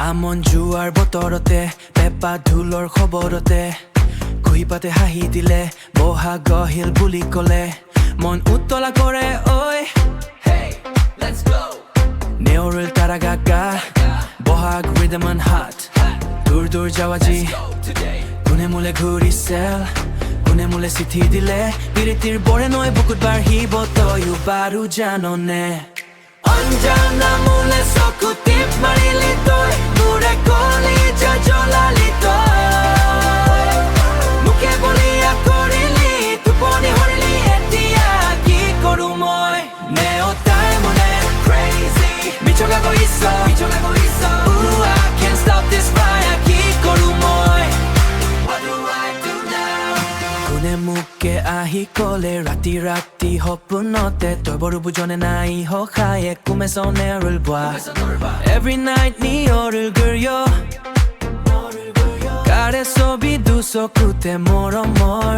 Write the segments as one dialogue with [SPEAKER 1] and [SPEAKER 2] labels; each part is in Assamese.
[SPEAKER 1] আমন জুৱাৰ বতৰতে পেপা ঢোলৰ খবৰতে কুহি পাতে হাঁহি দিলে বহাগ গহিল বুলি ক'লে মন উত্তলা কৰে ঐ নেওৰেল তাৰা গাগা বহাগ ৰিদমান হাত দূৰ দূৰ যাৱাজি কোনে মোলে ঘূৰিছিল কোনে মোলে চিঠি দিলে পিৰিতিৰ বৰে নৈ বুকুত বাঢ়িব তয়ো বাৰু জাননে অঞ্জানা মোলে চকু টিপ মাৰিলি তই মোৰে কলিজা জ্বলালি তই মুখে বলিয়া কৰিলি টোপনি হৰিলি এতিয়া কি কৰোঁ মই নেও তাই মনে crazy মিছকা গৈছ Ooh, I can't stop this fire কি কৰোঁ মই What do I do now কোনে মোকে আহি ক'লে ৰাতি ৰাতি সপোনতে তই বৰু বুজনে নাই হখায়ে কুমে চনেৰুল বোৱা Every night নিয়ৰুল গুৰিয় কাৰে ছবি দুচকুতে মৰমৰ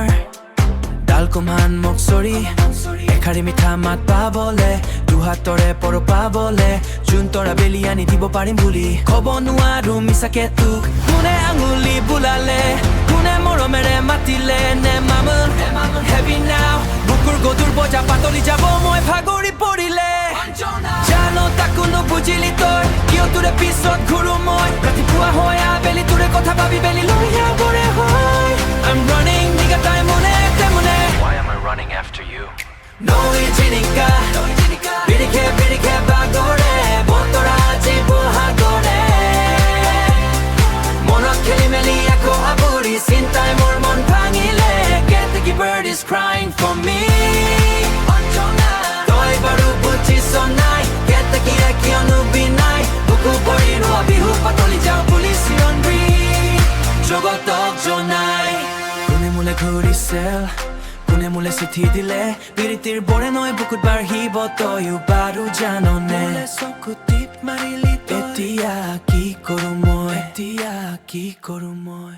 [SPEAKER 1] ডাল কুমহান মোক চৰি এখাৰি মিঠা মাত পাবলে দুহাতৰে পৰ পাবলে যোন তৰা বেলি আনি দিব পাৰিম বুলি ক'ব নোৱাৰো মিছাকে তোক কোনে আঙুলি বুলালে কোনে মৰমেৰে মাতিলে নে মামুন heavy now বুকুৰ গধুৰ বজা পাতলি যাব মই ভাগৰি পৰিলে জানো তাকো নুবুজিলি তই কিয় তোৰে পিছত ঘূৰো মই ৰাতিপুৱা হৈ আবেলি তোৰে কথা ভাবি বেলি লৈ যাবৰে হয় I'm running নিগা তাই মনে তেমনে
[SPEAKER 2] Why am I running after you?
[SPEAKER 1] নৈ জিনিকা বিৰিখে বাগৰে বতৰা আজি বহাগৰে মনত খেলি মেলি আকৌ আবৰি চিন্তাই মোৰ মন ভাঙিলে কেতেকী bird is crying for me তই বাৰু বুজিছ নাই কেতেকীয়ে কিয়নো বিনাই বুকু ভৰি ৰোৱা বিহু পাতলি যাওঁ বুলি চিৰঞ্জী জগতক জনাই কোনে মোলে ঘূৰিছিল কোনে মোলে চিঠি দিলে পিৰিতিৰ বৰে নৈ বুকুত বাঢ়িব তয়ো বাৰু জাননে চকু টিপ মাৰিলি এতিয়া কি কৰোঁ মই